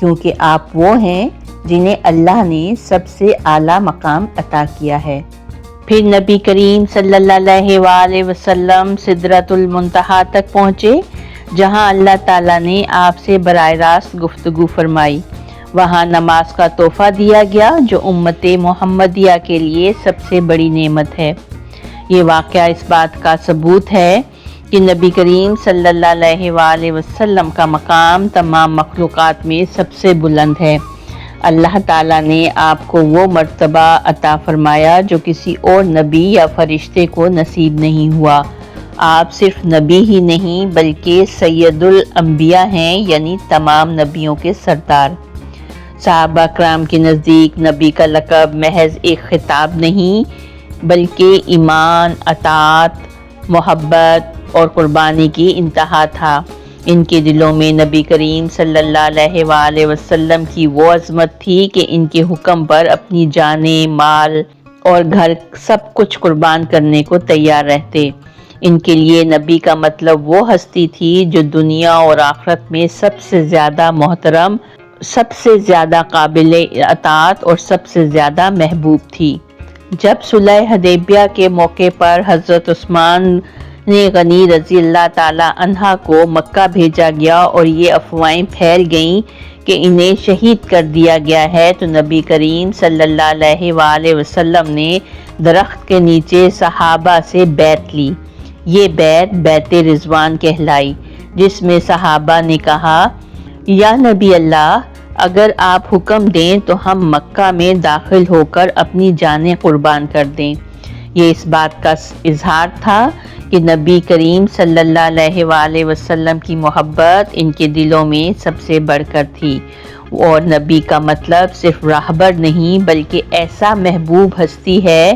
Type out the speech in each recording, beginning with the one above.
کیونکہ آپ وہ ہیں جنہیں اللہ نے سب سے اعلیٰ مقام عطا کیا ہے۔ پھر نبی کریم صلی اللہ علیہ وآلہ وسلم سدرۃ المنتہا تک پہنچے، جہاں اللہ تعالیٰ نے آپ سے براہ راست گفتگو فرمائی۔ وہاں نماز کا تحفہ دیا گیا، جو امت محمدیہ کے لیے سب سے بڑی نعمت ہے۔ یہ واقعہ اس بات کا ثبوت ہے کہ نبی کریم صلی اللہ علیہ وآلہ وسلم کا مقام تمام مخلوقات میں سب سے بلند ہے۔ اللہ تعالیٰ نے آپ کو وہ مرتبہ عطا فرمایا جو کسی اور نبی یا فرشتے کو نصیب نہیں ہوا۔ آپ صرف نبی ہی نہیں بلکہ سید الانبیاء ہیں، یعنی تمام نبیوں کے سردار۔ صحابہ کرام کے نزدیک نبی کا لقب محض ایک خطاب نہیں بلکہ ایمان، اطاعت، محبت اور قربانی کی انتہا تھا۔ ان کے دلوں میں نبی کریم صلی اللہ علیہ وآلہ وسلم کی وہ عظمت تھی کہ ان کے حکم پر اپنی جانیں، مال اور گھر سب کچھ قربان کرنے کو تیار رہتے۔ ان کے لیے نبی کا مطلب وہ ہستی تھی جو دنیا اور آخرت میں سب سے زیادہ محترم، سب سے زیادہ قابل اطاعت اور سب سے زیادہ محبوب تھی۔ جب صلح حدیبیہ کے موقع پر حضرت عثمان غنی رضی اللہ تعالی عنہ کو مکہ بھیجا گیا اور یہ افواہیں پھیل گئیں کہ انہیں شہید کر دیا گیا ہے، تو نبی کریم صلی اللہ علیہ وآلہ وسلم نے درخت کے نیچے صحابہ سے بیعت لی۔ یہ بیعت رضوان کہلائی، جس میں صحابہ نے کہا، یا نبی اللہ، اگر آپ حکم دیں تو ہم مکہ میں داخل ہو کر اپنی جانیں قربان کر دیں۔ یہ اس بات کا اظہار تھا کہ نبی کریم صلی اللہ علیہ وآلہ وسلم کی محبت ان کے دلوں میں سب سے بڑھ کر تھی، اور نبی کا مطلب صرف راہبر نہیں بلکہ ایسا محبوب ہستی ہے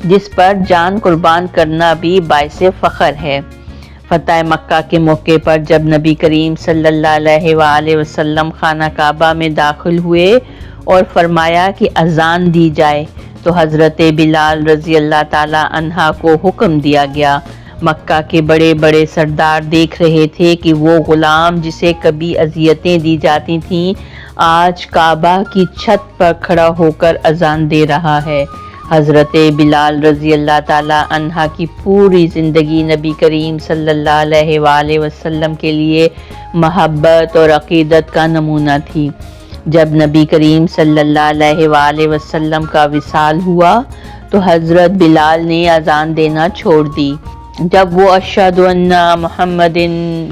جس پر جان قربان کرنا بھی باعث فخر ہے۔ فتح مکہ کے موقع پر جب نبی کریم صلی اللہ علیہ وآلہ وسلم خانہ کعبہ میں داخل ہوئے اور فرمایا کہ اذان دی جائے، تو حضرت بلال رضی اللہ تعالی عنہ کو حکم دیا گیا۔ مکہ کے بڑے بڑے سردار دیکھ رہے تھے کہ وہ غلام جسے کبھی اذیتیں دی جاتی تھیں، آج کعبہ کی چھت پر کھڑا ہو کر اذان دے رہا ہے۔ حضرت بلال رضی اللہ تعالی عنہ کی پوری زندگی نبی کریم صلی اللہ علیہ وآلہ وسلم کے لیے محبت اور عقیدت کا نمونہ تھی۔ جب نبی کریم صلی اللہ علیہ وآلہ وسلم کا وصال ہوا تو حضرت بلال نے اذان دینا چھوڑ دی۔ جب وہ اشہد ان محمد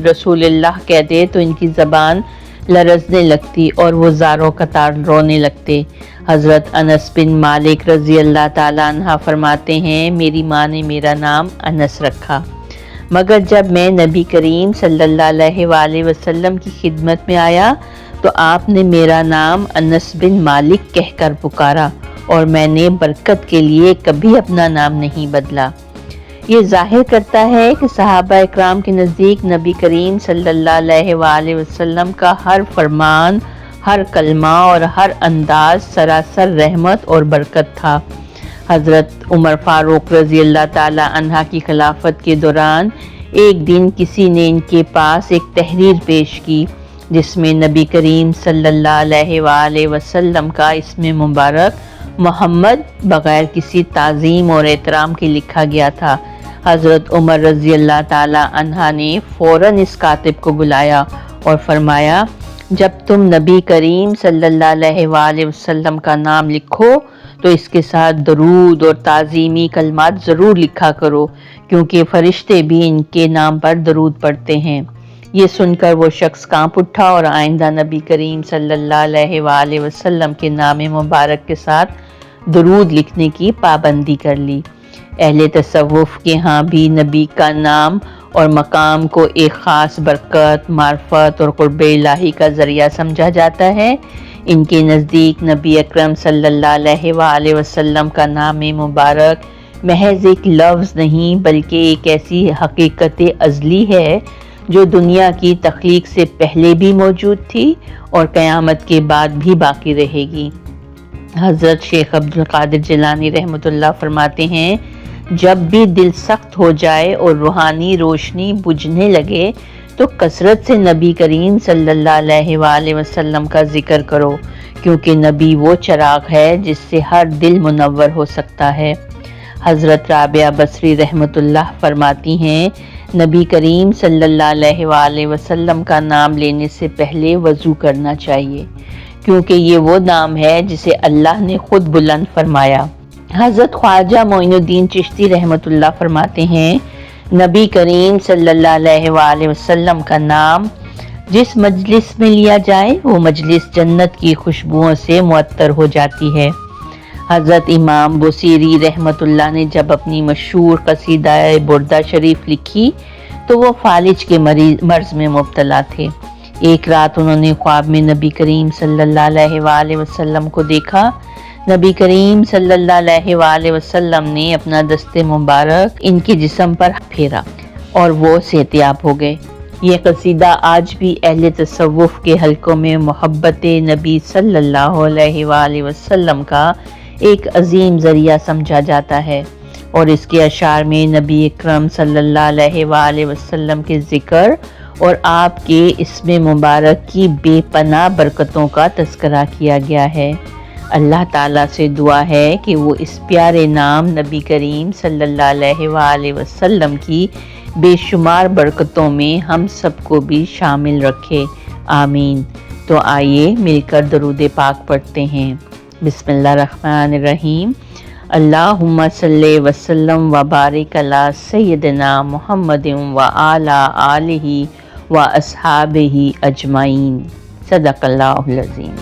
رسول اللہ کہتے تو ان کی زبان لرزنے لگتی اور وہ زاروں قطار رونے لگتے۔ حضرت انس بن مالک رضی اللہ تعالیٰ عنہ فرماتے ہیں، میری ماں نے میرا نام انس رکھا، مگر جب میں نبی کریم صلی اللہ علیہ وآلہ وسلم کی خدمت میں آیا تو آپ نے میرا نام انس بن مالک کہہ کر پکارا، اور میں نے برکت کے لیے کبھی اپنا نام نہیں بدلا۔ یہ ظاہر کرتا ہے کہ صحابہ اکرام کے نزدیک نبی کریم صلی اللہ علیہ وآلہ وسلم کا ہر فرمان، ہر کلمہ اور ہر انداز سراسر رحمت اور برکت تھا۔ حضرت عمر فاروق رضی اللہ تعالی عنہ کی خلافت کے دوران ایک دن کسی نے ان کے پاس ایک تحریر پیش کی جس میں نبی کریم صلی اللہ علیہ وآلہ وسلم کا اسم مبارک محمد بغیر کسی تعظیم اور احترام کے لکھا گیا تھا۔ حضرت عمر رضی اللہ تعالی عنہ نے فوراً اس کاتب کو بلایا اور فرمایا، جب تم نبی کریم صلی اللہ علیہ وآلہ وسلم کا نام لکھو تو اس کے ساتھ درود اور تعظیمی کلمات ضرور لکھا کرو، کیونکہ فرشتے بھی ان کے نام پر درود پڑھتے ہیں۔ یہ سن کر وہ شخص کانپ اٹھا اور آئندہ نبی کریم صلی اللہ علیہ وآلہ وسلم کے نام مبارک کے ساتھ درود لکھنے کی پابندی کر لی۔ اہل تصوف کے ہاں بھی نبی کا نام اور مقام کو ایک خاص برکت، معرفت اور قرب الہی کا ذریعہ سمجھا جاتا ہے۔ ان کے نزدیک نبی اکرم صلی اللہ علیہ وآلہ وسلم کا نام مبارک محض ایک لفظ نہیں بلکہ ایک ایسی حقیقت ازلی ہے جو دنیا کی تخلیق سے پہلے بھی موجود تھی اور قیامت کے بعد بھی باقی رہے گی۔ حضرت شیخ عبد القادر جیلانی رحمۃ اللہ فرماتے ہیں، جب بھی دل سخت ہو جائے اور روحانی روشنی بجھنے لگے تو کثرت سے نبی کریم صلی اللہ علیہ وآلہ وسلم کا ذکر کرو، کیونکہ نبی وہ چراغ ہے جس سے ہر دل منور ہو سکتا ہے۔ حضرت رابعہ بصری رحمۃ اللہ فرماتی ہیں، نبی کریم صلی اللہ علیہ وآلہ وسلم کا نام لینے سے پہلے وضو کرنا چاہیے، کیونکہ یہ وہ نام ہے جسے اللہ نے خود بلند فرمایا۔ حضرت خواجہ معین الدین چشتی رحمۃ اللہ فرماتے ہیں، نبی کریم صلی اللہ علیہ وآلہ وسلم کا نام جس مجلس میں لیا جائے وہ مجلس جنت کی خوشبوؤں سے معطر ہو جاتی ہے۔ حضرت امام بصیری رحمۃ اللہ نے جب اپنی مشہور قصیدہ بردہ شریف لکھی تو وہ فالج کے مرض میں مبتلا تھے۔ ایک رات انہوں نے خواب میں نبی کریم صلی اللہ علیہ وآلہ وسلم کو دیکھا۔ نبی کریم صلی اللہ علیہ وآلہ وسلم نے اپنا دست مبارک ان کے جسم پر پھیرا اور وہ صحتیاب ہو گئے۔ یہ قصیدہ آج بھی اہل تصوف کے حلقوں میں محبت نبی صلی اللہ علیہ وآلہ وسلم کا ایک عظیم ذریعہ سمجھا جاتا ہے، اور اس کے اشعار میں نبی اکرم صلی اللہ علیہ وآلہ وسلم کے ذکر اور آپ کے اسم مبارک کی بے پناہ برکتوں کا تذکرہ کیا گیا ہے۔ اللہ تعالیٰ سے دعا ہے کہ وہ اس پیارے نام نبی کریم صلی اللہ علیہ وآلہ وسلم کی بے شمار برکتوں میں ہم سب کو بھی شامل رکھے، آمین۔ تو آئیے مل کر درود پاک پڑھتے ہیں۔ بسم اللہ الرحمن الرحیم۔ اللہم صلی وسلم وبارک علی سیدنا محمد وعلی آلہ واصحابہ اجمعین۔ صدق اللہ العظیم۔